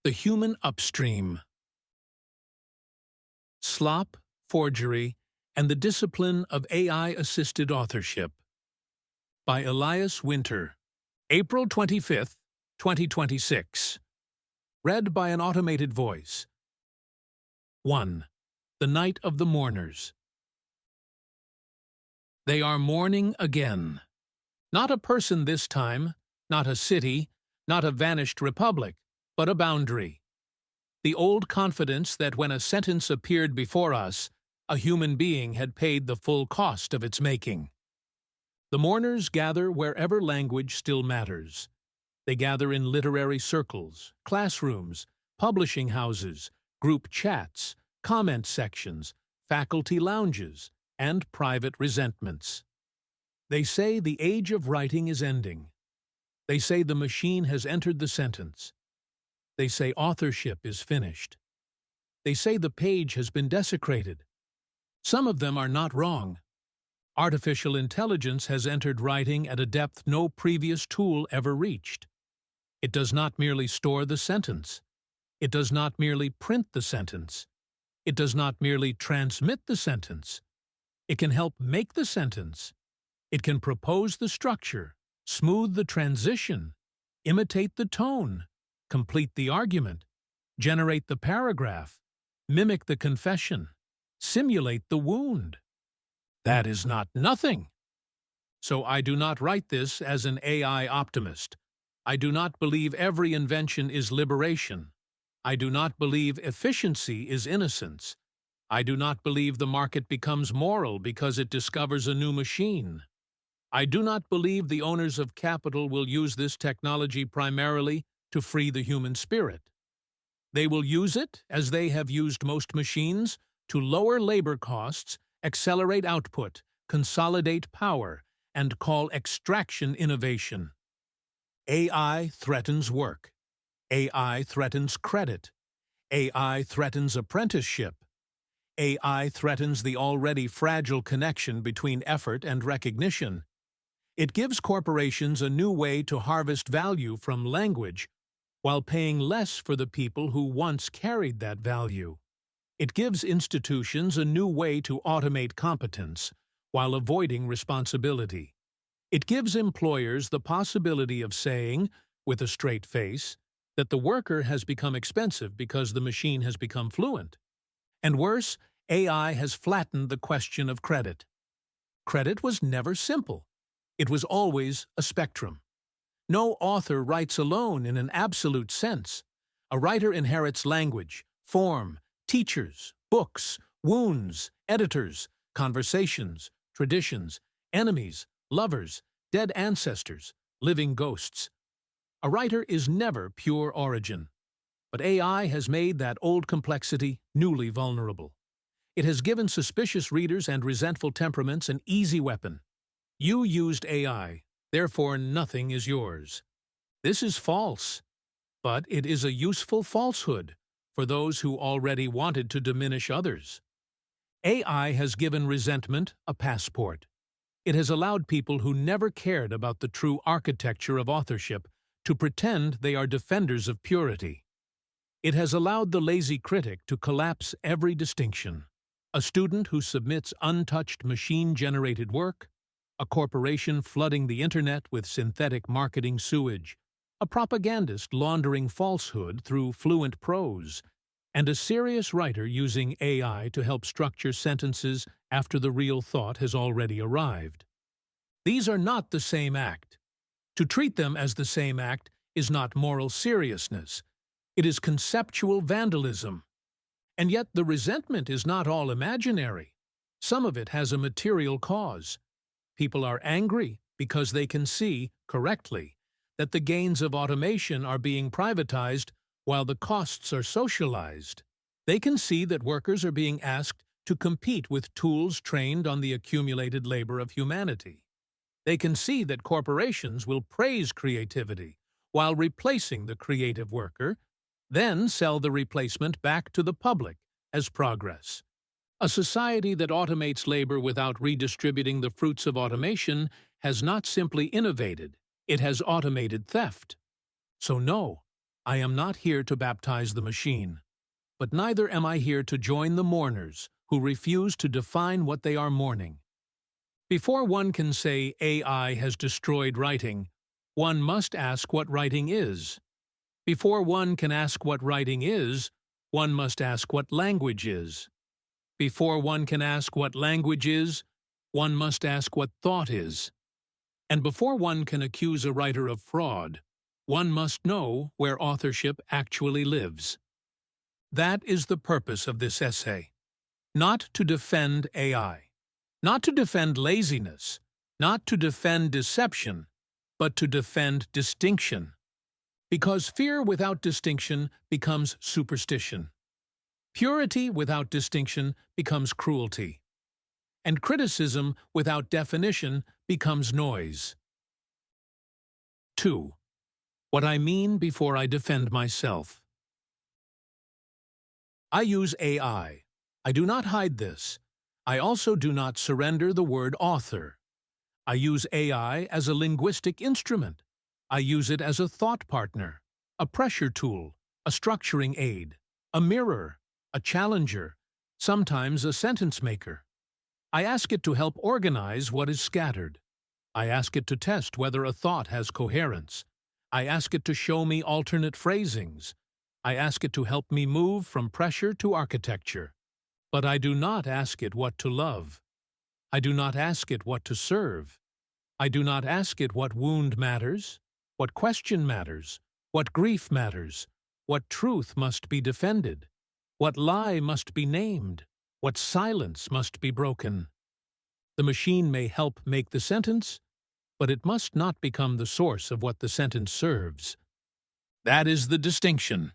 The Human Upstream. Slop, Forgery, and the Discipline of AI-Assisted Authorship by Elias Winter. April 25, 2026. Read by an automated voice. 1. The Night of the Mourners. They are mourning again. Not a person this time, not a city, not a vanished republic, but a boundary. The old confidence that when a sentence appeared before us, a human being had paid the full cost of its making. The mourners gather wherever language still matters. They gather in literary circles, classrooms, publishing houses, group chats, comment sections, faculty lounges, and private resentments. They say the age of writing is ending. They say the machine has entered the sentence. They say authorship is finished. They say the page has been desecrated. Some of them are not wrong. Artificial intelligence has entered writing at a depth no previous tool ever reached. It does not merely store the sentence. It does not merely print the sentence. It does not merely transmit the sentence. It can help make the sentence. It can propose the structure, smooth the transition, imitate the tone, complete the argument, generate the paragraph, mimic the confession, simulate the wound. That is not nothing. So I do not write this as an AI optimist. I do not believe every invention is liberation. I do not believe efficiency is innocence. I do not believe the market becomes moral because it discovers a new machine. I do not believe the owners of capital will use this technology primarily to free the human spirit. They will use it, as they have used most machines, to lower labor costs, accelerate output, consolidate power, and call extraction innovation. AI threatens work. AI threatens credit. AI threatens apprenticeship. AI threatens the already fragile connection between effort and recognition. It gives corporations a new way to harvest value from language while paying less for the people who once carried that value. It gives institutions a new way to automate competence while avoiding responsibility. It gives employers the possibility of saying, with a straight face, that the worker has become expensive because the machine has become fluent. And worse, AI has flattened the question of credit. Credit was never simple. It was always a spectrum. No author writes alone in an absolute sense. A writer inherits language, form, teachers, books, wounds, editors, conversations, traditions, enemies, lovers, dead ancestors, living ghosts. A writer is never pure origin. But AI has made that old complexity newly vulnerable. It has given suspicious readers and resentful temperaments an easy weapon. You used AI, therefore nothing is yours. This is false, but it is a useful falsehood for those who already wanted to diminish others. AI has given resentment a passport. It has allowed people who never cared about the true architecture of authorship to pretend they are defenders of purity. It has allowed the lazy critic to collapse every distinction. A student who submits untouched machine-generated work, a corporation flooding the internet with synthetic marketing sewage, a propagandist laundering falsehood through fluent prose, and a serious writer using AI to help structure sentences after the real thought has already arrived. These are not the same act. To treat them as the same act is not moral seriousness. It is conceptual vandalism. And yet the resentment is not all imaginary. Some of it has a material cause. People are angry because they can see, correctly, that the gains of automation are being privatized while the costs are socialized. They can see that workers are being asked to compete with tools trained on the accumulated labor of humanity. They can see that corporations will praise creativity while replacing the creative worker, then sell the replacement back to the public as progress. A society that automates labor without redistributing the fruits of automation has not simply innovated, it has automated theft. So no, I am not here to baptize the machine, but neither am I here to join the mourners who refuse to define what they are mourning. Before one can say AI has destroyed writing, one must ask what writing is. Before one can ask what writing is, one must ask what language is. Before one can ask what language is, one must ask what thought is. And before one can accuse a writer of fraud, one must know where authorship actually lives. That is the purpose of this essay. Not to defend AI, not to defend laziness, not to defend deception, but to defend distinction. Because fear without distinction becomes superstition. Purity without distinction becomes cruelty. And criticism without definition becomes noise. 2. What I mean before I defend myself. I use AI. I do not hide this. I also do not surrender the word author. I use AI as a linguistic instrument. I use it as a thought partner, a pressure tool, a structuring aid, a mirror, a challenger, sometimes a sentence maker. I ask it to help organize what is scattered. I ask it to test whether a thought has coherence. I ask it to show me alternate phrasings. I ask it to help me move from pressure to architecture. But I do not ask it what to love. I do not ask it what to serve. I do not ask it what wound matters, what question matters, what grief matters, what truth must be defended, what lie must be named, what silence must be broken. The machine may help make the sentence, but it must not become the source of what the sentence serves. That is the distinction.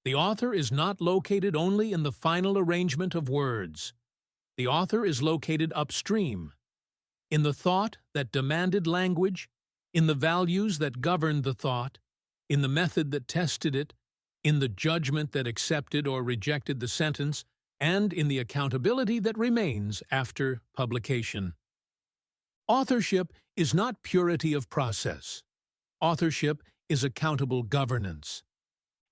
The author is not located only in the final arrangement of words. The author is located upstream, in the thought that demanded language, in the values that governed the thought, in the method that tested it, in the judgment that accepted or rejected the sentence, and in the accountability that remains after publication. Authorship is not purity of process. Authorship is accountable governance.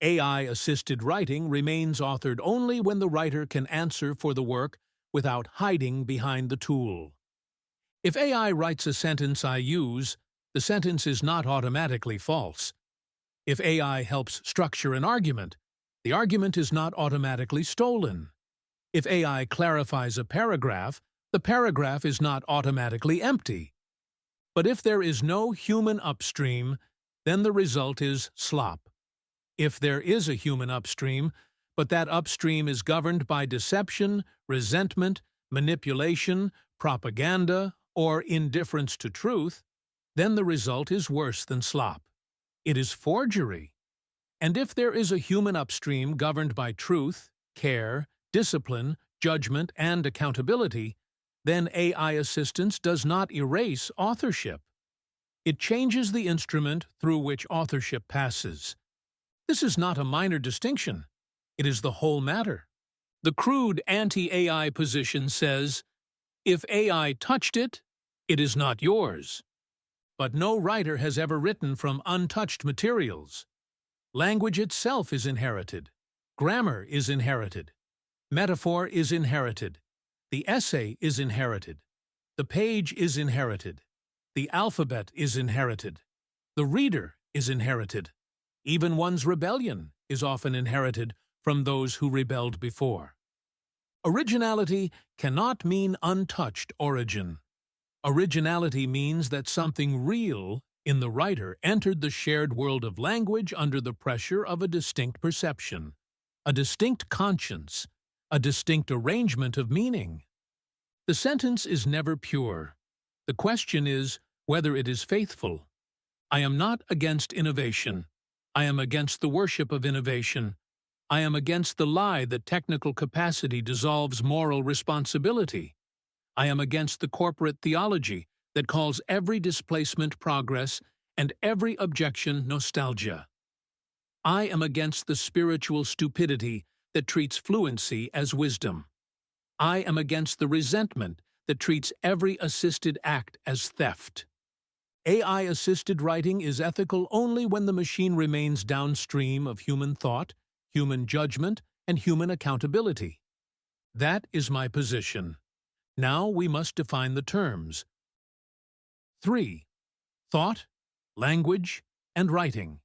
AI-assisted writing remains authored only when the writer can answer for the work without hiding behind the tool. If AI writes a sentence I use, the sentence is not automatically false. If AI helps structure an argument, the argument is not automatically stolen. If AI clarifies a paragraph, the paragraph is not automatically empty. But if there is no human upstream, then the result is slop. If there is a human upstream, but that upstream is governed by deception, resentment, manipulation, propaganda, or indifference to truth, then the result is worse than slop. It is forgery. And if there is a human upstream governed by truth, care, discipline, judgment, and accountability, then AI assistance does not erase authorship. It changes the instrument through which authorship passes. This is not a minor distinction. It is the whole matter. The crude anti-AI position says, if AI touched it, it is not yours. But no writer has ever written from untouched materials. Language itself is inherited. Grammar is inherited. Metaphor is inherited. The essay is inherited. The page is inherited. The alphabet is inherited. The reader is inherited. Even one's rebellion is often inherited from those who rebelled before. Originality cannot mean untouched origin. Originality means that something real in the writer entered the shared world of language under the pressure of a distinct perception, a distinct conscience, a distinct arrangement of meaning. The sentence is never pure. The question is whether it is faithful. I am not against innovation. I am against the worship of innovation. I am against the lie that technical capacity dissolves moral responsibility. I am against the corporate theology that calls every displacement progress and every objection nostalgia. I am against the spiritual stupidity that treats fluency as wisdom. I am against the resentment that treats every assisted act as theft. AI-assisted writing is ethical only when the machine remains downstream of human thought, human judgment, and human accountability. That is my position. Now we must define the terms. 3. Thought, language, and writing.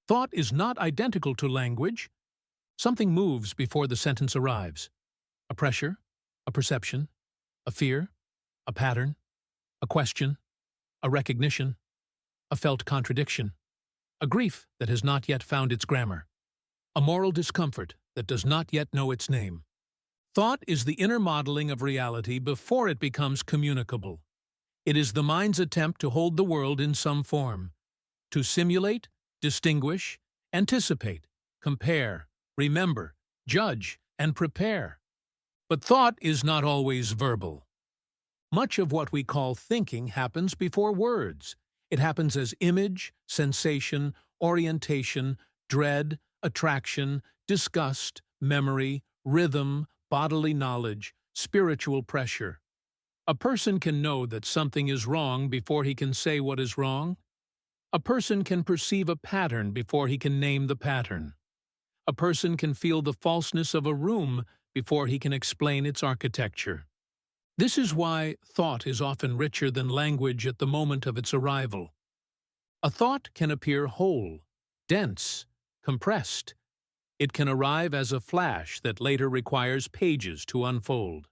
Thought is not identical to language. Something moves before the sentence arrives. A pressure, a perception, a fear, a pattern, a question, a recognition, a felt contradiction, a grief that has not yet found its grammar, a moral discomfort that does not yet know its name. Thought is the inner modeling of reality before it becomes communicable. It is the mind's attempt to hold the world in some form, to simulate, distinguish, anticipate, compare, remember, judge, and prepare. But thought is not always verbal. Much of what we call thinking happens before words. It happens as image, sensation, orientation, dread, attraction, disgust, memory, rhythm, bodily knowledge, spiritual pressure. A person can know that something is wrong before he can say what is wrong. A person can perceive a pattern before he can name the pattern. A person can feel the falseness of a room before he can explain its architecture. This is why thought is often richer than language at the moment of its arrival. A thought can appear whole, dense, compressed. It can arrive as a flash that later requires pages to unfold.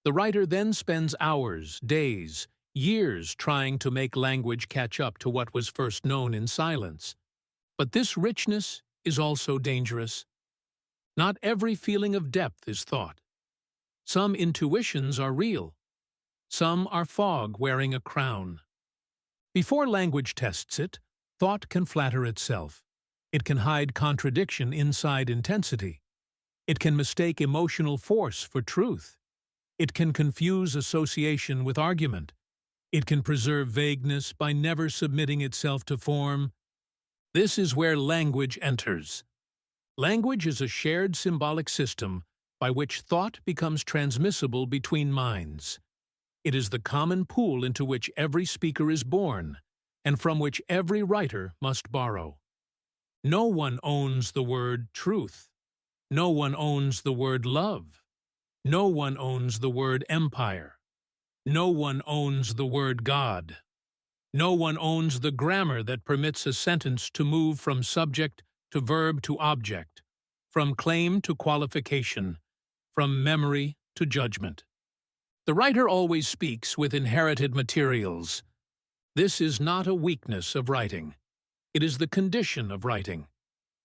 The writer then spends hours, days, years trying to make language catch up to what was first known in silence. But this richness is also dangerous. Not every feeling of depth is thought. Some intuitions are real. Some are fog wearing a crown. Before language tests it, thought can flatter itself. It can hide contradiction inside intensity. It can mistake emotional force for truth. It can confuse association with argument. It can preserve vagueness by never submitting itself to form. This is where language enters. Language is a shared symbolic system by which thought becomes transmissible between minds. It is the common pool into which every speaker is born, and from which every writer must borrow. No one owns the word truth. No one owns the word love. No one owns the word empire. No one owns the word God. No one owns the grammar that permits a sentence to move from subject to verb to object, from claim to qualification, from memory to judgment. The writer always speaks with inherited materials. This is not a weakness of writing. It is the condition of writing.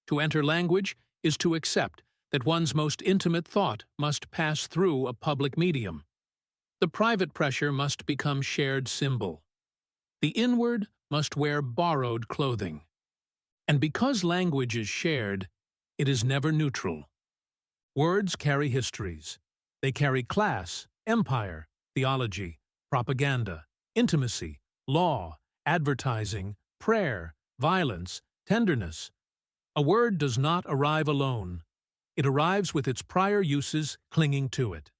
To enter language is to accept that one's most intimate thought must pass through a public medium. The private pressure must become shared symbol. The inward must wear borrowed clothing. And because language is shared, it is never neutral. Words carry histories. They carry class, empire, theology, propaganda, intimacy, law, advertising, prayer, violence, tenderness. A word does not arrive alone. It arrives with its prior uses clinging to it.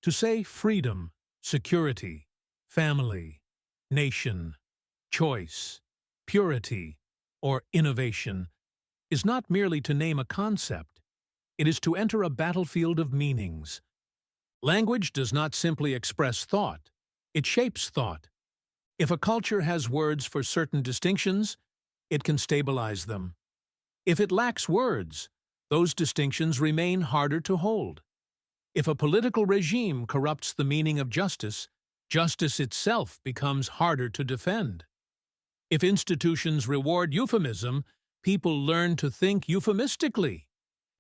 To say freedom, security, family, nation, choice, purity, or innovation is not merely to name a concept. It is to enter a battlefield of meanings. Language does not simply express thought. It shapes thought. If a culture has words for certain distinctions, it can stabilize them. If it lacks words, those distinctions remain harder to hold. If a political regime corrupts the meaning of justice, justice itself becomes harder to defend. If institutions reward euphemism, people learn to think euphemistically.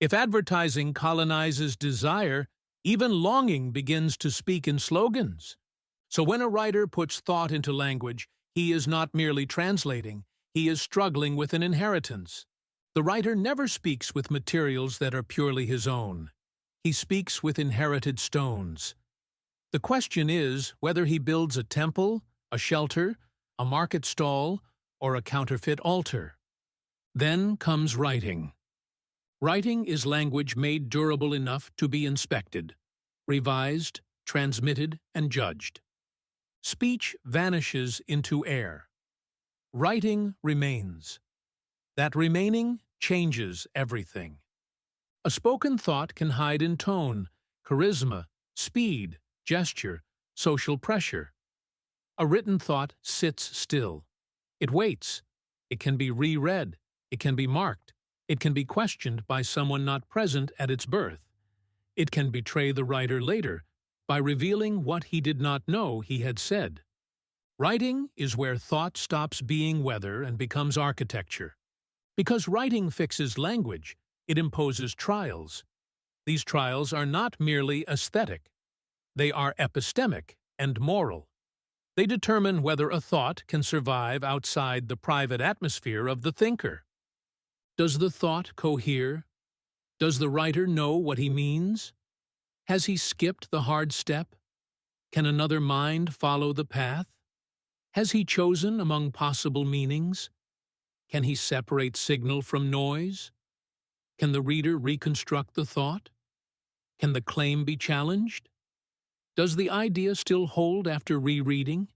If advertising colonizes desire, even longing begins to speak in slogans. So when a writer puts thought into language, he is not merely translating, he is struggling with an inheritance. The writer never speaks with materials that are purely his own. He speaks with inherited stones. The question is whether he builds a temple, a shelter, a market stall, or a counterfeit altar. Then comes writing. Writing is language made durable enough to be inspected, revised, transmitted, and judged. Speech vanishes into air. Writing remains. That remaining changes everything. A spoken thought can hide in tone, charisma, speed, gesture, social pressure. A written thought sits still. It waits. It can be reread. It can be marked. It can be questioned by someone not present at its birth. It can betray the writer later by revealing what he did not know he had said. Writing is where thought stops being weather and becomes architecture. Because writing fixes language, it imposes trials. These trials are not merely aesthetic. They are epistemic and moral. They determine whether a thought can survive outside the private atmosphere of the thinker. Does the thought cohere? Does the writer know what he means? Has he skipped the hard step? Can another mind follow the path? Has he chosen among possible meanings? Can he separate signal from noise? Can the reader reconstruct the thought? Can the claim be challenged? Does the idea still hold after rereading?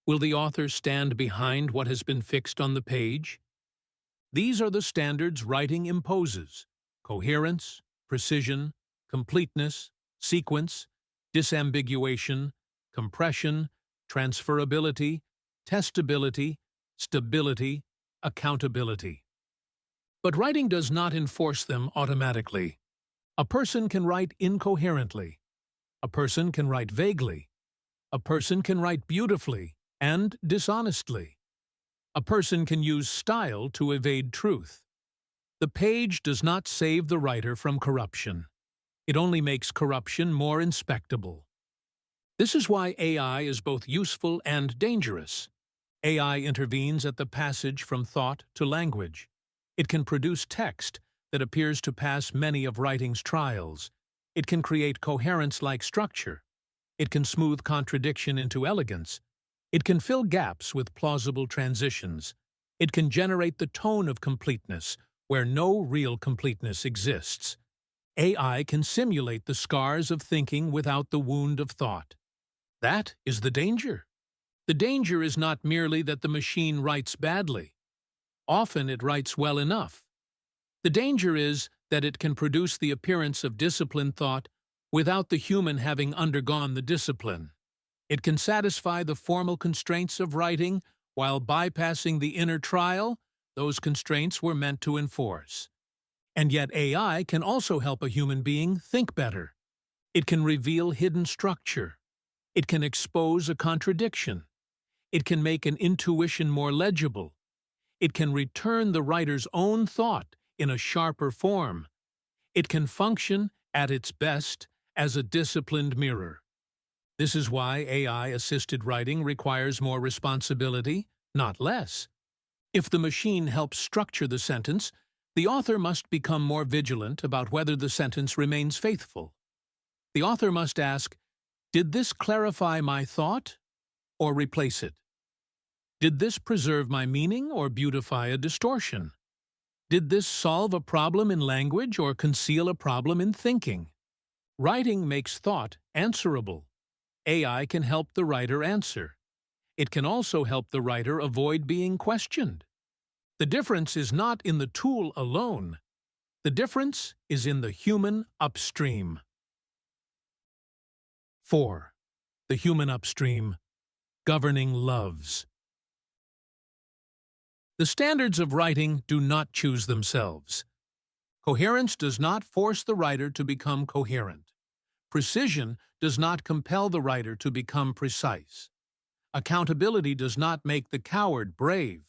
Will the author stand behind what has been fixed on the page? These are the standards writing imposes: coherence, precision, completeness, sequence, disambiguation, compression, transferability, testability, stability, accountability. But writing does not enforce them automatically. A person can write incoherently. A person can write vaguely. A person can write beautifully and dishonestly. A person can use style to evade truth. The page does not save the writer from corruption. It only makes corruption more inspectable. This is why AI is both useful and dangerous. AI intervenes at the passage from thought to language. It can produce text that appears to pass many of writing's trials. It can create coherence-like structure. It can smooth contradiction into elegance. It can fill gaps with plausible transitions. It can generate the tone of completeness where no real completeness exists. AI can simulate the scars of thinking without the wound of thought. That is the danger. The danger is not merely that the machine writes badly. Often it writes well enough. The danger is that it can produce the appearance of disciplined thought without the human having undergone the discipline. It can satisfy the formal constraints of writing while bypassing the inner trial those constraints were meant to enforce. And yet AI can also help a human being think better. It can reveal hidden structure. It can expose a contradiction. It can make an intuition more legible. It can return the writer's own thought in a sharper form. It can function, at its best, as a disciplined mirror. This is why AI-assisted writing requires more responsibility, not less. If the machine helps structure the sentence, the author must become more vigilant about whether the sentence remains faithful. The author must ask, did this clarify my thought or replace it? Did this preserve my meaning or beautify a distortion? Did this solve a problem in language or conceal a problem in thinking? Writing makes thought answerable. AI can help the writer answer. It can also help the writer avoid being questioned. The difference is not in the tool alone. The difference is in the human upstream. 4. The human upstream, governing loves. The standards of writing do not choose themselves. Coherence does not force the writer to become coherent. Precision does not compel the writer to become precise. Accountability does not make the coward brave.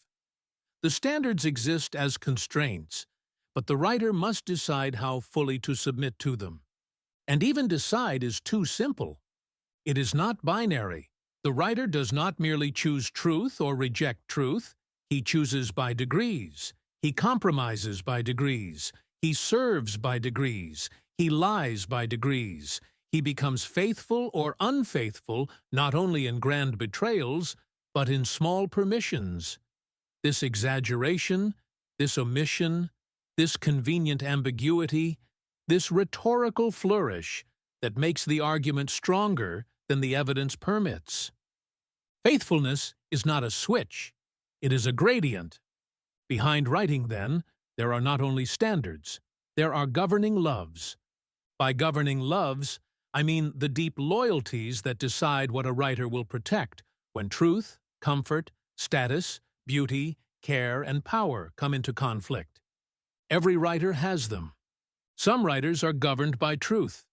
The standards exist as constraints, but the writer must decide how fully to submit to them. And even decide is too simple. It is not binary. The writer does not merely choose truth or reject truth. He chooses by degrees. He compromises by degrees. He serves by degrees. He lies by degrees. He becomes faithful or unfaithful not only in grand betrayals, but in small permissions. This exaggeration, this omission, this convenient ambiguity, this rhetorical flourish that makes the argument stronger than the evidence permits. Faithfulness is not a switch, it is a gradient. Behind writing, then, there are not only standards, there are governing loves. By governing loves, I mean the deep loyalties that decide what a writer will protect when truth, comfort, status, beauty, care, and power come into conflict. Every writer has them. Some writers are governed by truth.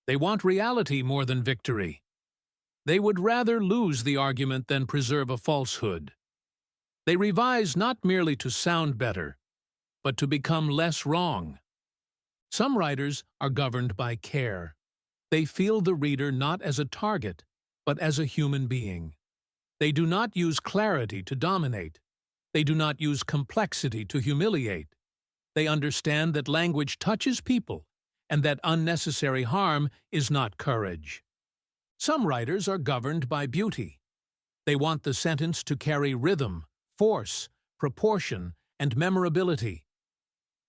They want reality more than victory. They would rather lose the argument than preserve a falsehood. They revise not merely to sound better, but to become less wrong. Some writers are governed by care. They feel the reader not as a target, but as a human being. They do not use clarity to dominate. They do not use complexity to humiliate. They understand that language touches people and that unnecessary harm is not courage. Some writers are governed by beauty. They want the sentence to carry rhythm, force, proportion, and memorability.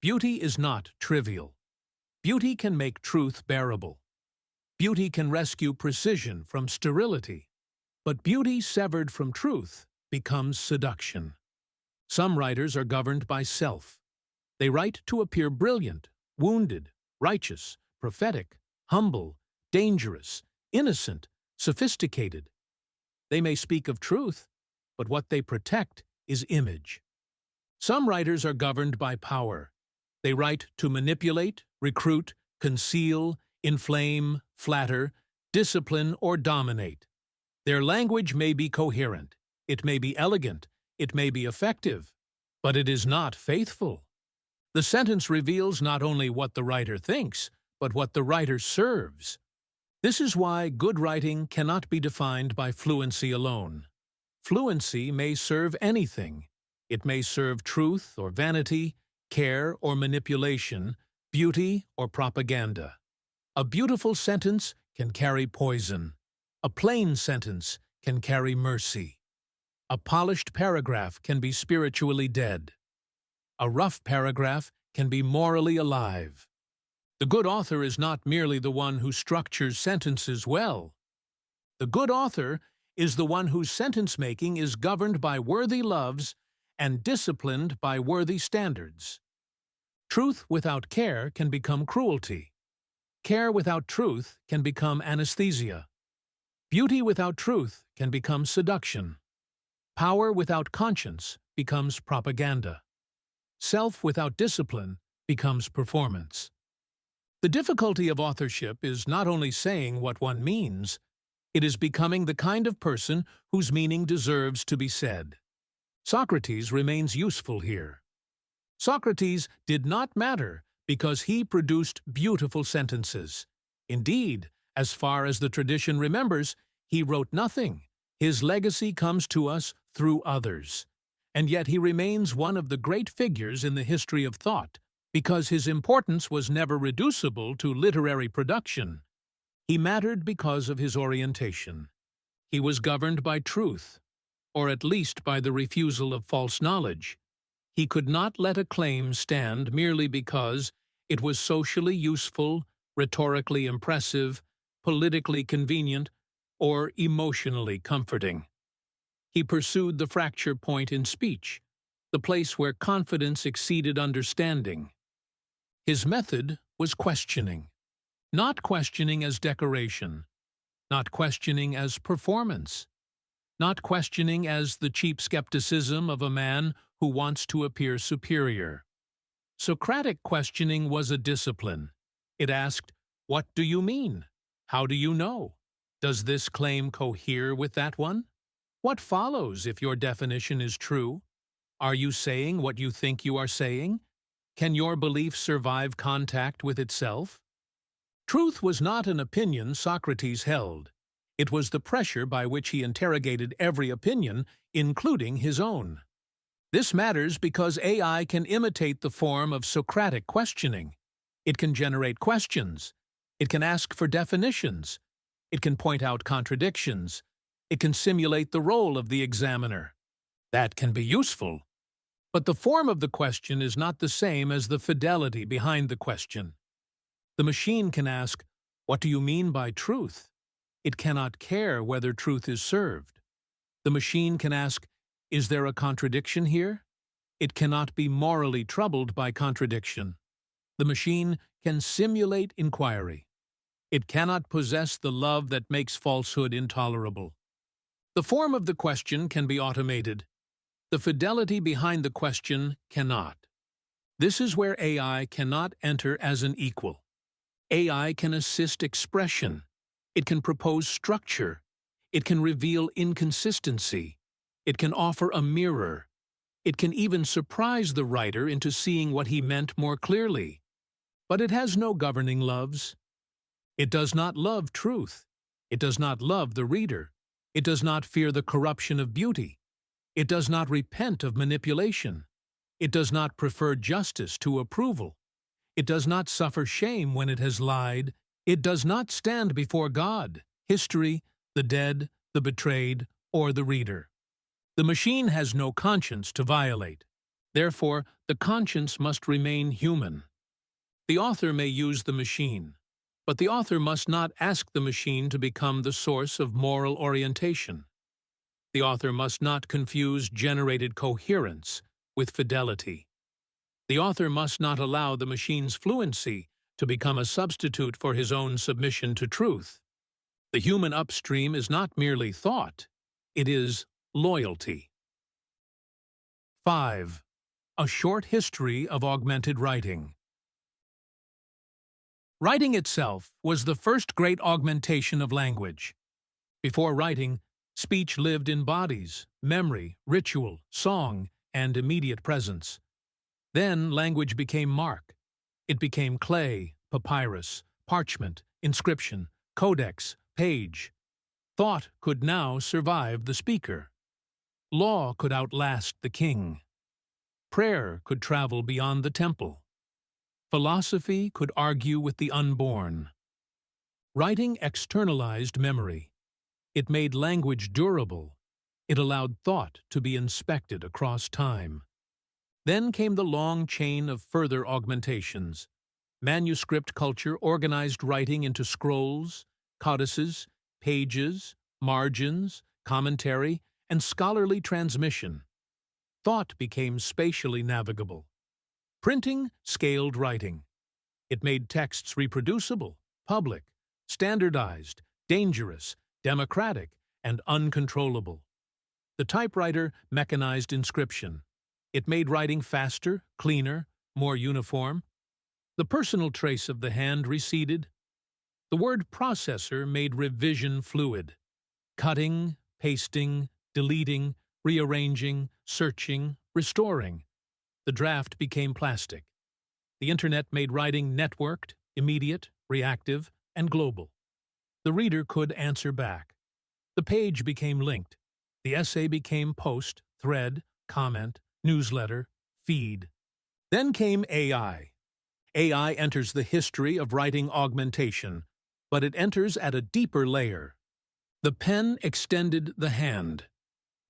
Beauty is not trivial. Beauty can make truth bearable. Beauty can rescue precision from sterility. But beauty severed from truth becomes seduction. Some writers are governed by self. They write to appear brilliant, wounded, righteous, prophetic, humble, dangerous, innocent, sophisticated. They may speak of truth, but what they protect is image. Some writers are governed by power. They write to manipulate, recruit, conceal, inflame, flatter, discipline, or dominate. Their language may be coherent, it may be elegant, it may be effective, but it is not faithful. The sentence reveals not only what the writer thinks, but what the writer serves. This is why good writing cannot be defined by fluency alone. Fluency may serve anything. It may serve truth or vanity, care or manipulation, beauty or propaganda. A beautiful sentence can carry poison. A plain sentence can carry mercy. A polished paragraph can be spiritually dead. A rough paragraph can be morally alive. The good author is not merely the one who structures sentences well. The good author is the one whose sentence-making is governed by worthy loves and disciplined by worthy standards. Truth without care can become cruelty. Care without truth can become anesthesia. Beauty without truth can become seduction. Power without conscience becomes propaganda. Self without discipline becomes performance. The difficulty of authorship is not only saying what one means, it is becoming the kind of person whose meaning deserves to be said. Socrates remains useful here. Socrates did not matter because he produced beautiful sentences. Indeed, as far as the tradition remembers, he wrote nothing. His legacy comes to us through others. And yet he remains one of the great figures in the history of thought, because his importance was never reducible to literary production. He mattered because of his orientation. He was governed by truth, or at least by the refusal of false knowledge. He could not let a claim stand merely because it was socially useful, rhetorically impressive, politically convenient, or emotionally comforting. He pursued the fracture point in speech, the place where confidence exceeded understanding. His method was questioning. Not questioning as decoration, not questioning as performance, not questioning as the cheap skepticism of a man who wants to appear superior. Socratic questioning was a discipline. It asked, "What do you mean? How do you know? Does this claim cohere with that one? What follows if your definition is true? Are you saying what you think you are saying? Can your belief survive contact with itself?" Truth was not an opinion Socrates held. It was the pressure by which he interrogated every opinion, including his own. This matters because AI can imitate the form of Socratic questioning. It can generate questions. It can ask for definitions. It can point out contradictions. It can simulate the role of the examiner. That can be useful. But the form of the question is not the same as the fidelity behind the question. The machine can ask, "What do you mean by truth?" It cannot care whether truth is served. The machine can ask, "Is there a contradiction here?" It cannot be morally troubled by contradiction. The machine can simulate inquiry. It cannot possess the love that makes falsehood intolerable. The form of the question can be automated. The fidelity behind the question cannot. This is where AI cannot enter as an equal. AI can assist expression. It can propose structure. It can reveal inconsistency. It can offer a mirror. It can even surprise the writer into seeing what he meant more clearly. But it has no governing loves. It does not love truth. It does not love the reader. It does not fear the corruption of beauty. It does not repent of manipulation. It does not prefer justice to approval. It does not suffer shame when it has lied. It does not stand before God, history, the dead, the betrayed, or the reader. The machine has no conscience to violate. Therefore, the conscience must remain human. The author may use the machine, but the author must not ask the machine to become the source of moral orientation. The author must not confuse generated coherence with fidelity. The author must not allow the machine's fluency to become a substitute for his own submission to truth. The human upstream is not merely thought, it is loyalty. 5. A short history of augmented writing. Writing itself was the first great augmentation of language. Before writing, speech lived in bodies, memory, ritual, song, and immediate presence. Then language became mark. It became clay, papyrus, parchment, inscription, codex, page. Thought could now survive the speaker. Law could outlast the king. Prayer could travel beyond the temple. Philosophy could argue with the unborn. Writing externalized memory. It made language durable. It allowed thought to be inspected across time. Then came the long chain of further augmentations. Manuscript culture organized writing into scrolls, codices, pages, margins, commentary, and scholarly transmission. Thought became spatially navigable. Printing scaled writing. It made texts reproducible, public, standardized, dangerous, democratic, and uncontrollable. The typewriter mechanized inscription. It made writing faster, cleaner, more uniform. The personal trace of the hand receded. The word processor made revision fluid. Cutting, pasting, deleting, rearranging, searching, restoring. The draft became plastic. The internet made writing networked, immediate, reactive, and global. The reader could answer back. The page became linked. The essay became post, thread, comment, newsletter, feed. Then came AI. AI enters the history of writing augmentation, but it enters at a deeper layer. The pen extended the hand.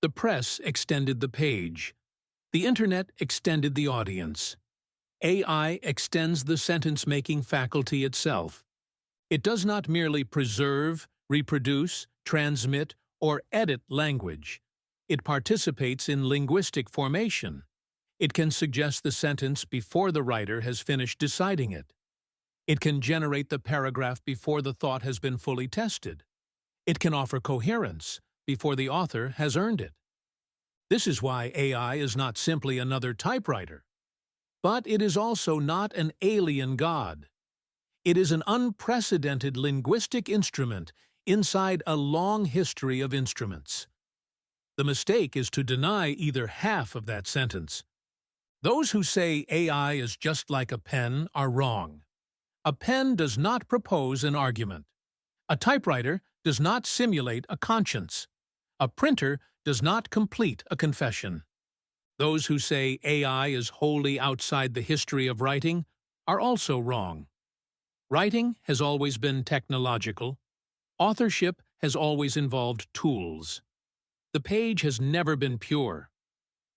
The press extended the page. The internet extended the audience. AI extends the sentence-making faculty itself. It does not merely preserve, reproduce, transmit, or edit language. It participates in linguistic formation. It can suggest the sentence before the writer has finished deciding it. It can generate the paragraph before the thought has been fully tested. It can offer coherence before the author has earned it. This is why AI is not simply another typewriter. But it is also not an alien god. It is an unprecedented linguistic instrument inside a long history of instruments. The mistake is to deny either half of that sentence. Those who say AI is just like a pen are wrong. A pen does not propose an argument. A typewriter does not simulate a conscience. A printer does not complete a confession. Those who say AI is wholly outside the history of writing are also wrong. Writing has always been technological. Authorship has always involved tools. The page has never been pure.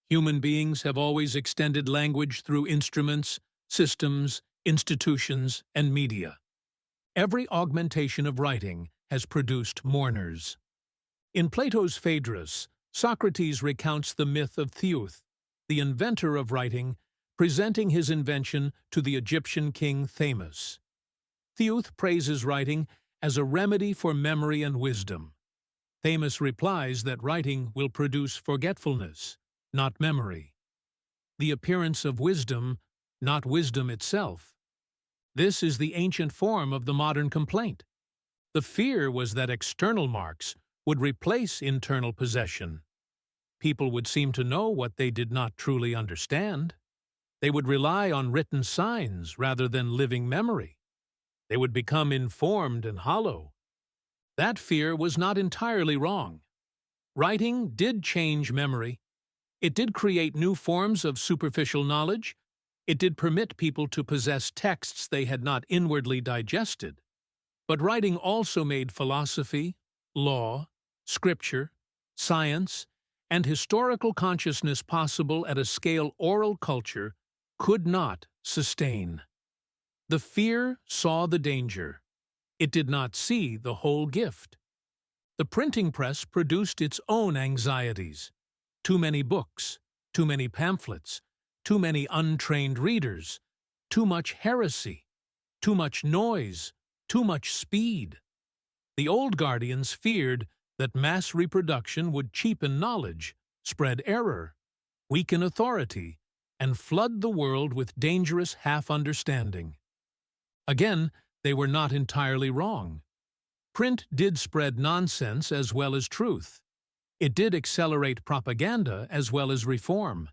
Human beings have always extended language through instruments, systems, institutions, and media. Every augmentation of writing has produced mourners. In Plato's Phaedrus, Socrates recounts the myth of Theuth, the inventor of writing, presenting his invention to the Egyptian king Thamus. Theuth praises writing as a remedy for memory and wisdom. Thamus replies that writing will produce forgetfulness, not memory. The appearance of wisdom, not wisdom itself. This is the ancient form of the modern complaint. The fear was that external marks would replace internal possession. People would seem to know what they did not truly understand. They would rely on written signs rather than living memory. They would become informed and hollow. That fear was not entirely wrong. Writing did change memory. It did create new forms of superficial knowledge. It did permit people to possess texts they had not inwardly digested. But writing also made philosophy, law, scripture, science, and historical consciousness possible at a scale oral culture could not sustain. The fear saw the danger. It did not see the whole gift. The printing press produced its own anxieties. Too many books, too many pamphlets, too many untrained readers, too much heresy, too much noise, too much speed. The old guardians feared that mass reproduction would cheapen knowledge, spread error, weaken authority, and flood the world with dangerous half-understanding. Again, they were not entirely wrong. Print did spread nonsense as well as truth. It did accelerate propaganda as well as reform.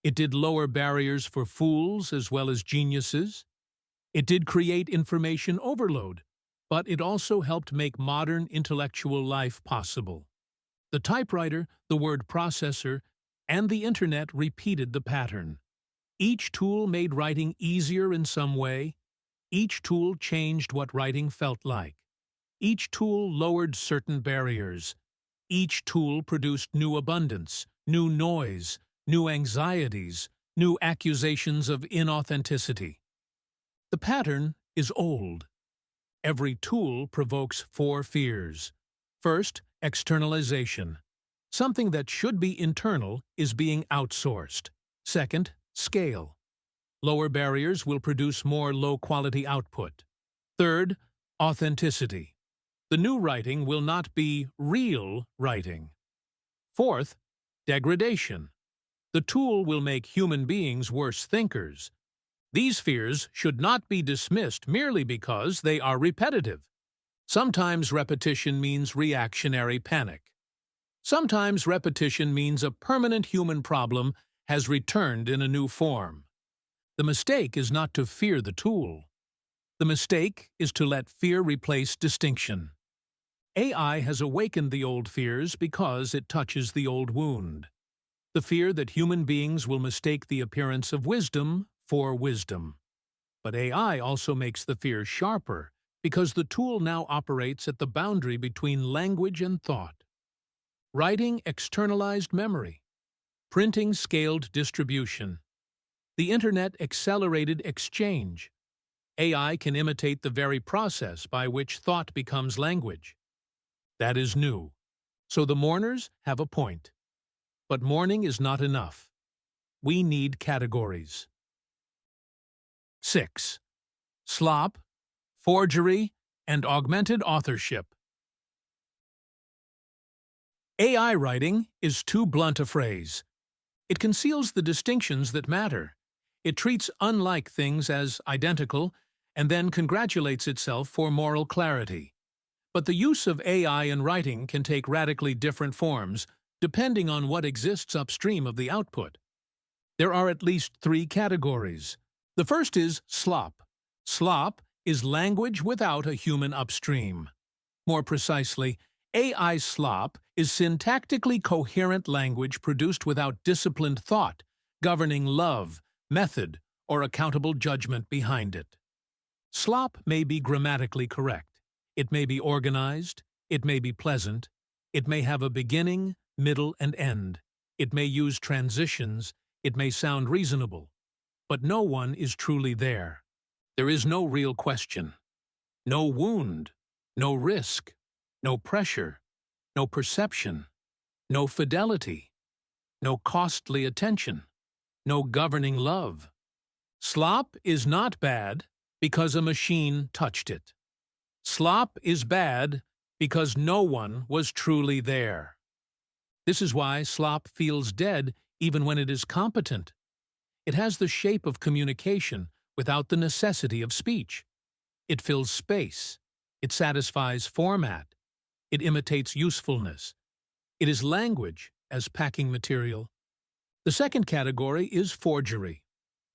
It did lower barriers for fools as well as geniuses. It did create information overload, but it also helped make modern intellectual life possible. The typewriter, the word processor, and the internet repeated the pattern. Each tool made writing easier in some way. Each tool changed what writing felt like. Each tool lowered certain barriers. Each tool produced new abundance, new noise, new anxieties, new accusations of inauthenticity. The pattern is old. Every tool provokes 4 fears. First, externalization. Something that should be internal is being outsourced. Second, scale. Lower barriers will produce more low-quality output. Third, authenticity. The new writing will not be real writing. Fourth, degradation. The tool will make human beings worse thinkers. These fears should not be dismissed merely because they are repetitive. Sometimes repetition means reactionary panic. Sometimes repetition means a permanent human problem has returned in a new form. The mistake is not to fear the tool. The mistake is to let fear replace distinction. AI has awakened the old fears because it touches the old wound. The fear that human beings will mistake the appearance of wisdom for wisdom. But AI also makes the fear sharper because the tool now operates at the boundary between language and thought. Writing externalized memory. Printing scaled distribution. The internet accelerated exchange. AI can imitate the very process by which thought becomes language. That is new. So the mourners have a point. But mourning is not enough. We need categories. 6. Slop, forgery, and augmented authorship. AI writing is too blunt a phrase. It conceals the distinctions that matter. It treats unlike things as identical and then congratulates itself for moral clarity. But the use of AI in writing can take radically different forms depending on what exists upstream of the output. There are at least 3 categories. The first is slop. Slop is language without a human upstream. More precisely, AI slop is syntactically coherent language produced without disciplined thought, governing love, method, or accountable judgment behind it. Slop may be grammatically correct. It may be organized. It may be pleasant. It may have a beginning, middle, and end. It may use transitions. It may sound reasonable. But no one is truly there. There is no real question. No wound. No risk. No pressure. No perception. no fidelity, no costly attention, no governing love. Slop is not bad because a machine touched it. Slop is bad because no one was truly there. This is why slop feels dead even when it is competent. It has the shape of communication without the necessity of speech. It fills space. It satisfies format. It imitates usefulness. It is language as packing material. The second category is forgery.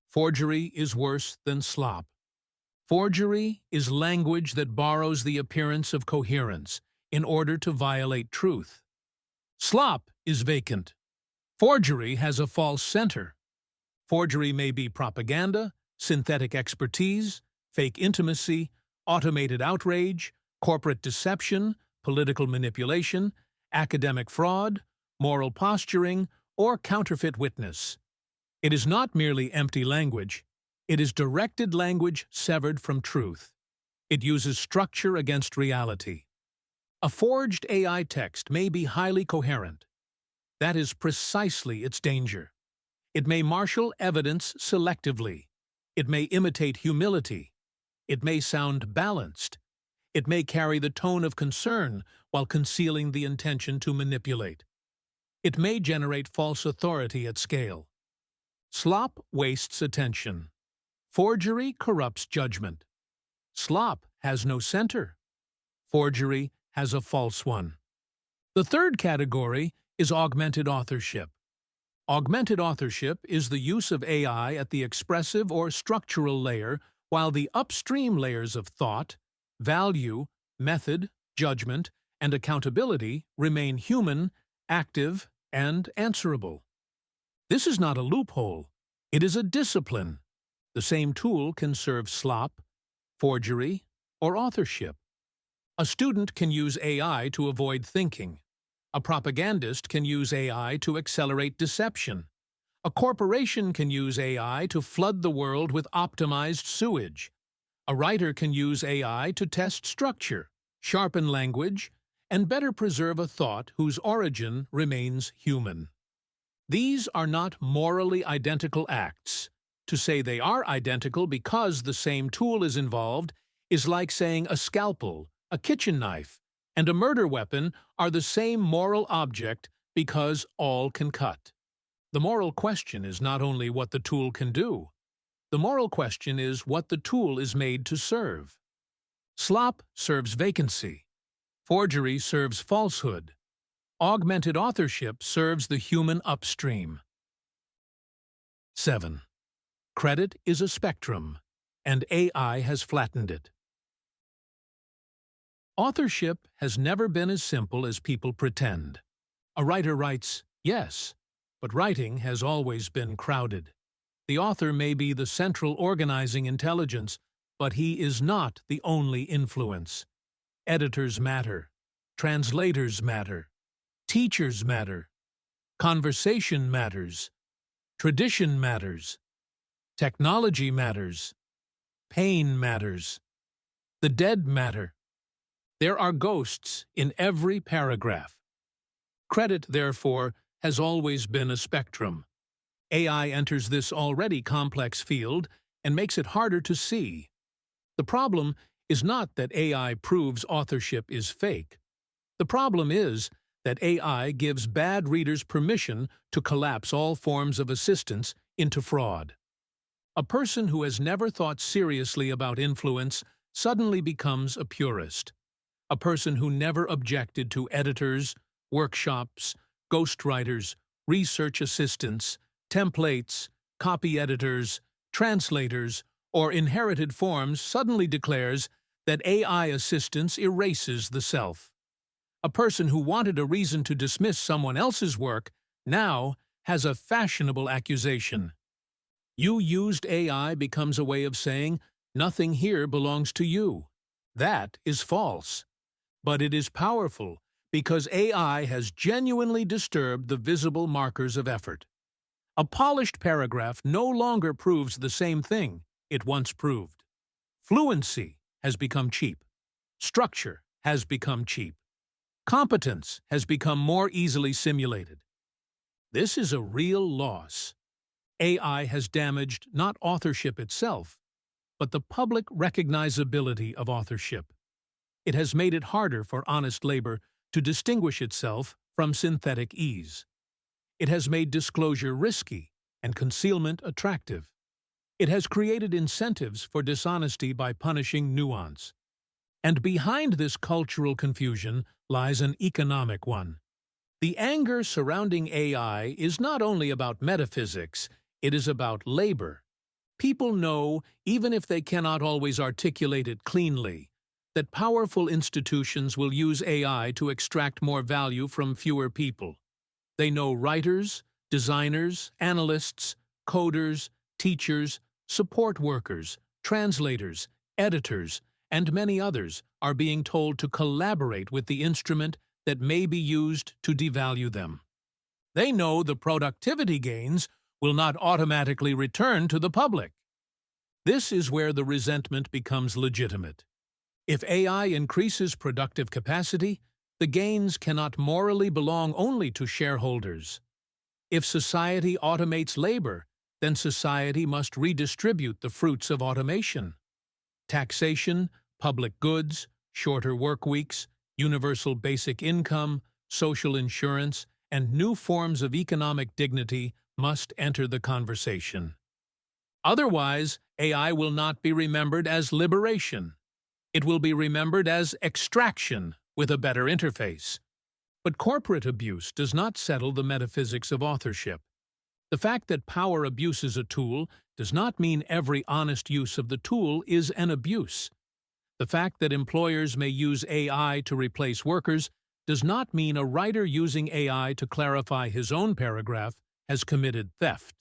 Forgery is worse than slop. Forgery is language that borrows the appearance of coherence in order to violate truth. Slop is vacant. Forgery has a false center. Forgery may be propaganda, synthetic expertise, fake intimacy, automated outrage, corporate deception, political manipulation, academic fraud, moral posturing, or counterfeit witness. It is not merely empty language. It is directed language severed from truth. It uses structure against reality. A forged AI text may be highly coherent. That is precisely its danger. It may marshal evidence selectively. It may imitate humility. It may sound balanced. It may carry the tone of concern while concealing the intention to manipulate. It may generate false authority at scale. Slop wastes attention. Forgery corrupts judgment. Slop has no center. Forgery has a false one. The third category is augmented authorship. Augmented authorship is the use of AI at the expressive or structural layer, while the upstream layers of thought, value, method, judgment, and accountability remain human, active, and answerable. This is not a loophole. It is a discipline. The same tool can serve slop, forgery, or authorship. A student can use AI to avoid thinking. A propagandist can use AI to accelerate deception. A corporation can use AI to flood the world with optimized sewage. A writer can use AI to test structure, sharpen language, and better preserve a thought whose origin remains human. These are not morally identical acts. To say they are identical because the same tool is involved is like saying a scalpel, a kitchen knife, and a murder weapon are the same moral object because all can cut. The moral question is not only what the tool can do. The moral question is what the tool is made to serve. Slop serves vacancy. Forgery serves falsehood. Augmented authorship serves the human upstream. 7. Credit is a spectrum, and AI has flattened it. Authorship has never been as simple as people pretend. A writer writes, yes, but writing has always been crowded. The author may be the central organizing intelligence, but he is not the only influence. Editors matter. Translators matter. Teachers matter. Conversation matters. Tradition matters. Technology matters. Pain matters. The dead matter. There are ghosts in every paragraph. Credit, therefore, has always been a spectrum. AI enters this already complex field and makes it harder to see. The problem is not that AI proves authorship is fake. The problem is that AI gives bad readers permission to collapse all forms of assistance into fraud. A person who has never thought seriously about influence suddenly becomes a purist. A person who never objected to editors, workshops, ghostwriters, research assistants, templates, copy editors, translators, or inherited forms suddenly declares that AI assistance erases the self. A person who wanted a reason to dismiss someone else's work now has a fashionable accusation. You used AI becomes a way of saying, nothing here belongs to you. That is false. But it is powerful because AI has genuinely disturbed the visible markers of effort. A polished paragraph no longer proves the same thing it once proved. Fluency has become cheap. Structure has become cheap. Competence has become more easily simulated. This is a real loss. AI has damaged not authorship itself, but the public recognizability of authorship. It has made it harder for honest labor to distinguish itself from synthetic ease. It has made disclosure risky and concealment attractive. It has created incentives for dishonesty by punishing nuance. And behind this cultural confusion lies an economic one. The anger surrounding AI is not only about metaphysics, it is about labor. People know, even if they cannot always articulate it cleanly, that powerful institutions will use AI to extract more value from fewer people. They know writers, designers, analysts, coders, teachers, support workers, translators, editors, and many others are being told to collaborate with the instrument that may be used to devalue them. They know the productivity gains will not automatically return to the public. This is where the resentment becomes legitimate. If AI increases productive capacity, the gains cannot morally belong only to shareholders. If society automates labor, then society must redistribute the fruits of automation. Taxation, public goods, shorter work weeks, universal basic income, social insurance, and new forms of economic dignity must enter the conversation. Otherwise, AI will not be remembered as liberation. It will be remembered as extraction with a better interface. But corporate abuse does not settle the metaphysics of authorship. The fact that power abuses a tool does not mean every honest use of the tool is an abuse. The fact that employers may use AI to replace workers does not mean a writer using AI to clarify his own paragraph has committed theft.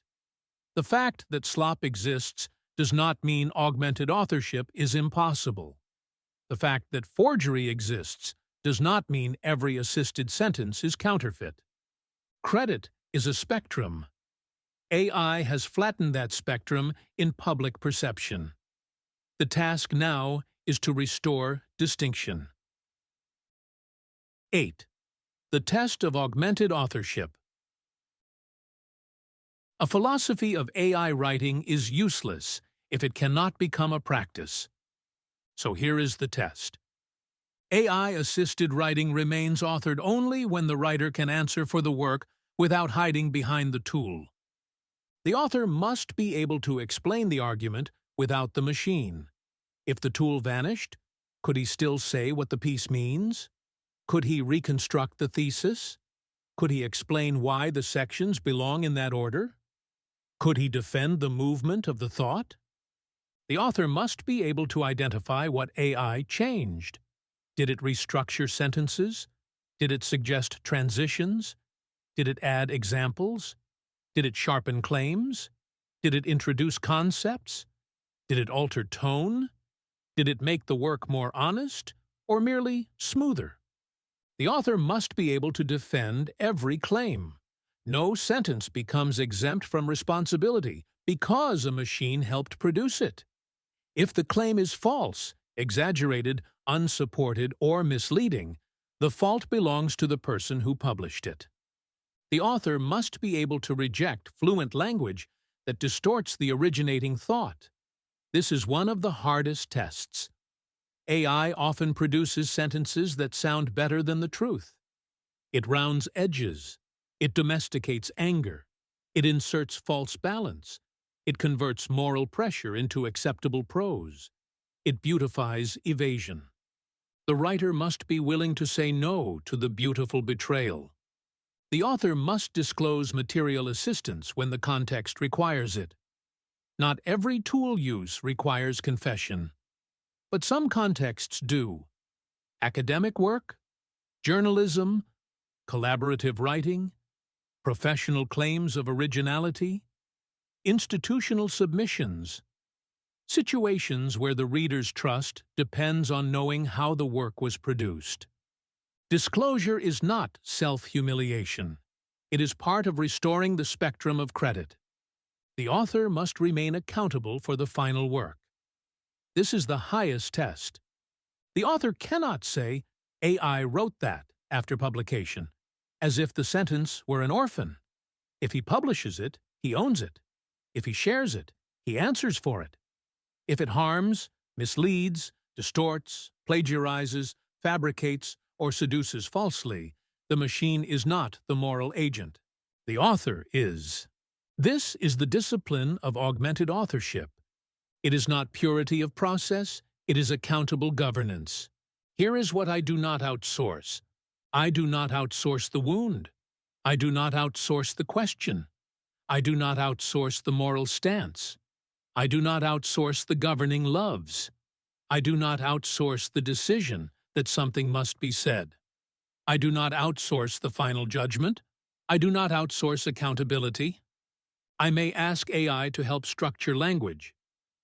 The fact that slop exists does not mean augmented authorship is impossible. The fact that forgery exists does not mean every assisted sentence is counterfeit. Credit is a spectrum. AI has flattened that spectrum in public perception. The task now is to restore distinction. 8. The test of augmented authorship. A philosophy of AI writing is useless if it cannot become a practice. So here is the test. AI-assisted writing remains authored only when the writer can answer for the work without hiding behind the tool. The author must be able to explain the argument without the machine. If the tool vanished, could he still say what the piece means? Could he reconstruct the thesis? Could he explain why the sections belong in that order? Could he defend the movement of the thought? The author must be able to identify what AI changed. Did it restructure sentences? Did it suggest transitions? Did it add examples? Did it sharpen claims? Did it introduce concepts? Did it alter tone? Did it make the work more honest or merely smoother? The author must be able to defend every claim. No sentence becomes exempt from responsibility because a machine helped produce it. If the claim is false, exaggerated, unsupported, or misleading, the fault belongs to the person who published it. The author must be able to reject fluent language that distorts the originating thought. This is one of the hardest tests. AI often produces sentences that sound better than the truth. It rounds edges. It domesticates anger. It inserts false balance. It converts moral pressure into acceptable prose. It beautifies evasion. The writer must be willing to say no to the beautiful betrayal. The author must disclose material assistance when the context requires it. Not every tool use requires confession, but some contexts do. Academic work, journalism, collaborative writing, professional claims of originality, institutional submissions, situations where the reader's trust depends on knowing how the work was produced. Disclosure is not self-humiliation. It is part of restoring the spectrum of credit. The author must remain accountable for the final work. This is the highest test. The author cannot say, AI wrote that, after publication, as if the sentence were an orphan. If he publishes it, he owns it. If he shares it, he answers for it. If it harms, misleads, distorts, plagiarizes, fabricates, or seduces falsely, the machine is not the moral agent. The author is. This is the discipline of augmented authorship. It is not purity of process, it is accountable governance. Here is what I do not outsource. I do not outsource the wound. I do not outsource the question. I do not outsource the moral stance. I do not outsource the governing loves. I do not outsource the decision that something must be said. I do not outsource the final judgment. I do not outsource accountability. I may ask AI to help structure language.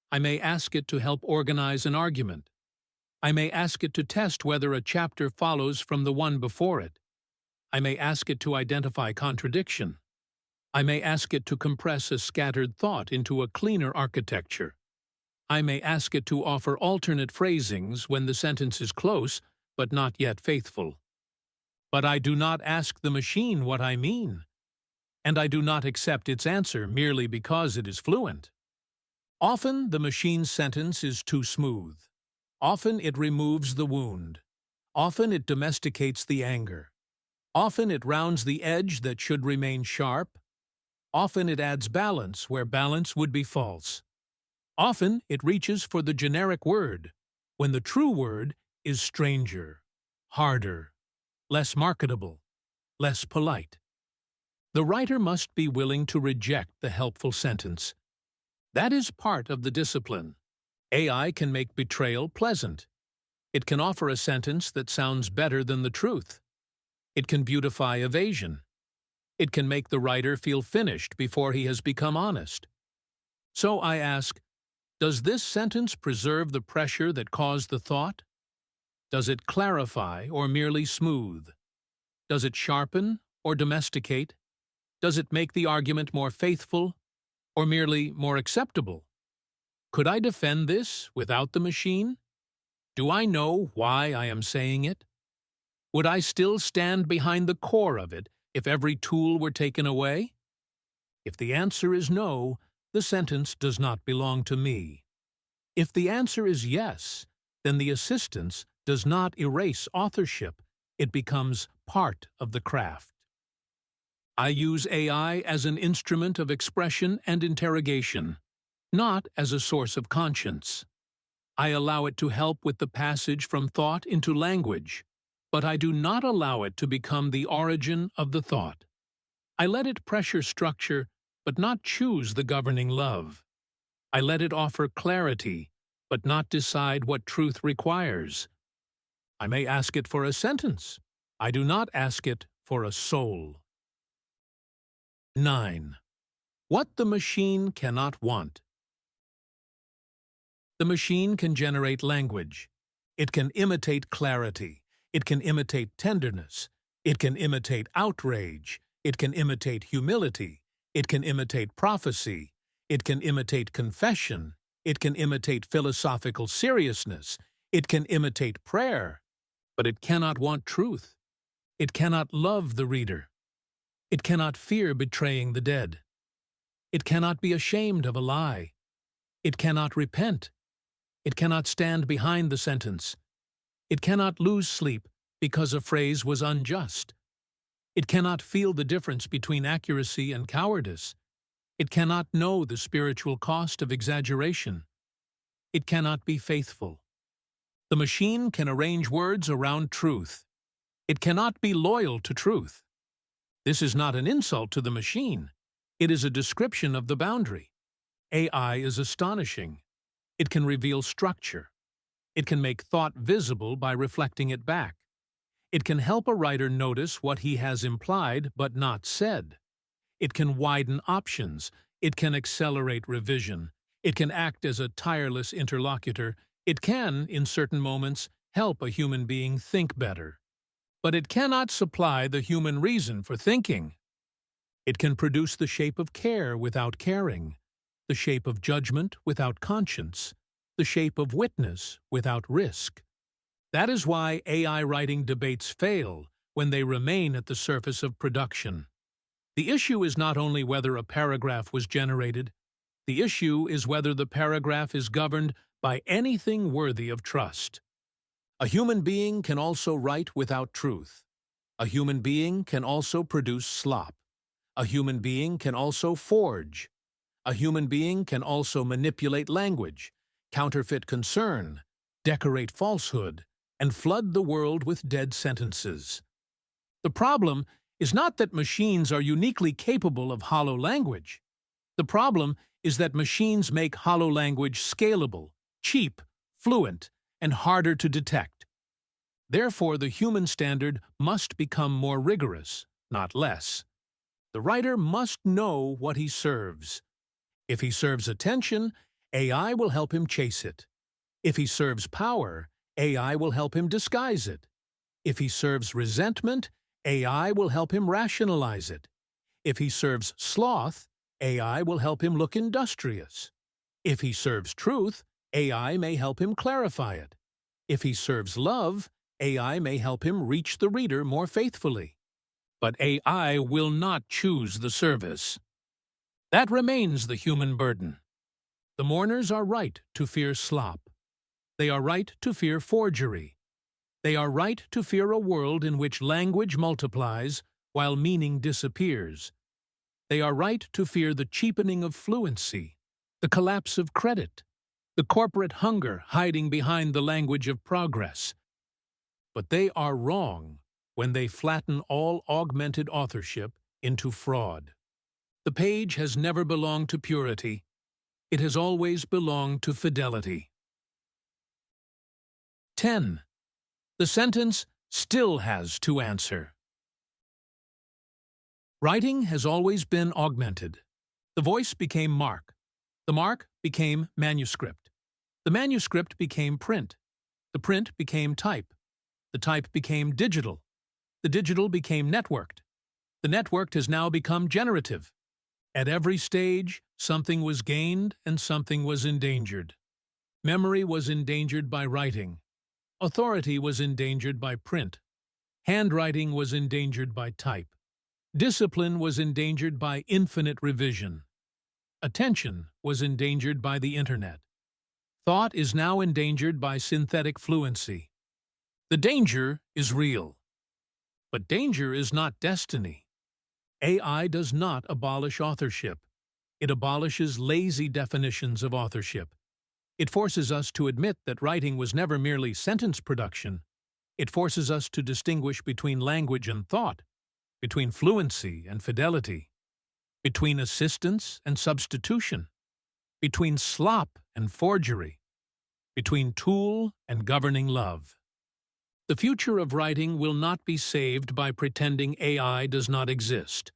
I may ask it to help organize an argument. I may ask it to test whether a chapter follows from the one before it. I may ask it to identify contradiction. I may ask it to compress a scattered thought into a cleaner architecture. I may ask it to offer alternate phrasings when the sentence is close but not yet faithful. But I do not ask the machine what I mean, and I do not accept its answer merely because it is fluent. Often the machine's sentence is too smooth. Often it removes the wound. Often it domesticates the anger. Often it rounds the edge that should remain sharp. Often it adds balance where balance would be false. Often it reaches for the generic word, when the true word is stranger, harder, less marketable, less polite. The writer must be willing to reject the helpful sentence. That is part of the discipline. AI can make betrayal pleasant. It can offer a sentence that sounds better than the truth. It can beautify evasion. It can make the writer feel finished before he has become honest. So I ask, does this sentence preserve the pressure that caused the thought? Does it clarify or merely smooth? Does it sharpen or domesticate? Does it make the argument more faithful or merely more acceptable? Could I defend this without the machine? Do I know why I am saying it? Would I still stand behind the core of it if every tool were taken away? If the answer is no, the sentence does not belong to me. If the answer is yes, then the assistance does not erase authorship, it becomes part of the craft. I use AI as an instrument of expression and interrogation, not as a source of conscience. I allow it to help with the passage from thought into language, but I do not allow it to become the origin of the thought. I let it pressure structure, but not choose the governing love. I let it offer clarity, but not decide what truth requires. I may ask it for a sentence. I do not ask it for a soul. 9. What the machine cannot want. The machine can generate language. It can imitate clarity. It can imitate tenderness. It can imitate outrage. It can imitate humility. It can imitate prophecy. It can imitate confession. It can imitate philosophical seriousness. It can imitate prayer. But it cannot want truth. It cannot love the reader. It cannot fear betraying the dead. It cannot be ashamed of a lie. It cannot repent. It cannot stand behind the sentence. It cannot lose sleep because a phrase was unjust. It cannot feel the difference between accuracy and cowardice. It cannot know the spiritual cost of exaggeration. It cannot be faithful. The machine can arrange words around truth. It cannot be loyal to truth. This is not an insult to the machine. It is a description of the boundary. AI is astonishing. It can reveal structure. It can make thought visible by reflecting it back. It can help a writer notice what he has implied but not said. It can widen options. It can accelerate revision. It can act as a tireless interlocutor. It can, in certain moments, help a human being think better. But it cannot supply the human reason for thinking. It can produce the shape of care without caring, the shape of judgment without conscience, the shape of witness without risk. That is why AI writing debates fail when they remain at the surface of production. The issue is not only whether a paragraph was generated, the issue is whether the paragraph is governed by anything worthy of trust. A human being can also write without truth. A human being can also produce slop. A human being can also forge. A human being can also manipulate language, counterfeit concern, decorate falsehood, and flood the world with dead sentences. The problem is not that machines are uniquely capable of hollow language. The problem is that machines make hollow language scalable, cheap, fluent, and harder to detect. Therefore, the human standard must become more rigorous, not less. The writer must know what he serves. If he serves attention, AI will help him chase it. If he serves power, AI will help him disguise it. If he serves resentment, AI will help him rationalize it. If he serves sloth, AI will help him look industrious. If he serves truth, AI may help him clarify it. If he serves love, AI may help him reach the reader more faithfully. But AI will not choose the service. That remains the human burden. The mourners are right to fear slop. They are right to fear forgery. They are right to fear a world in which language multiplies while meaning disappears. They are right to fear the cheapening of fluency, the collapse of credit, the corporate hunger hiding behind the language of progress. But they are wrong when they flatten all augmented authorship into fraud. The page has never belonged to purity. It has always belonged to fidelity. 10. The sentence still has to answer. Writing has always been augmented. The voice became mark. The mark became manuscript. The manuscript became print. The print became type. The type became digital. The digital became networked. The networked has now become generative. At every stage, something was gained and something was endangered. Memory was endangered by writing. Authority was endangered by print. Handwriting was endangered by type. Discipline was endangered by infinite revision. Attention was endangered by the internet. Thought is now endangered by synthetic fluency. The danger is real. But danger is not destiny. AI does not abolish authorship. It abolishes lazy definitions of authorship. It forces us to admit that writing was never merely sentence production. It forces us to distinguish between language and thought, between fluency and fidelity, between assistance and substitution, between slop and forgery, between tool and governing love. The future of writing will not be saved by pretending AI does not exist,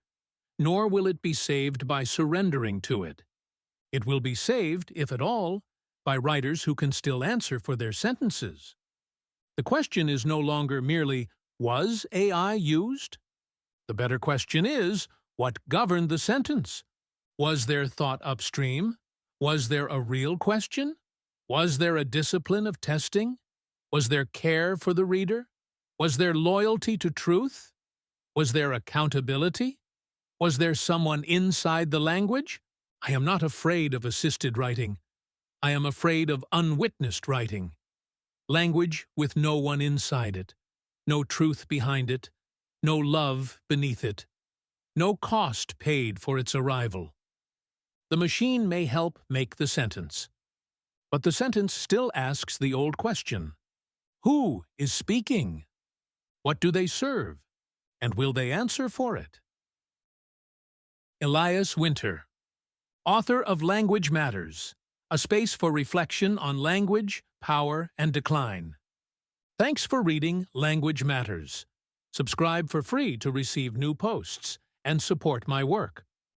nor will it be saved by surrendering to it. It will be saved, if at all, by writers who can still answer for their sentences. The question is no longer merely, was AI used? The better question is, what governed the sentence? Was there thought upstream? Was there a real question? Was there a discipline of testing? Was there care for the reader? Was there loyalty to truth? Was there accountability? Was there someone inside the language? I am not afraid of assisted writing. I am afraid of unwitnessed writing. Language with no one inside it, no truth behind it, no love beneath it, no cost paid for its arrival. The machine may help make the sentence, but the sentence still asks the old question: who is speaking? What do they serve? And will they answer for it? Elias Winter, author of Language Matters, a space for reflection on language, power, and decline. Thanks for reading Language Matters. Subscribe for free to receive new posts and support my work.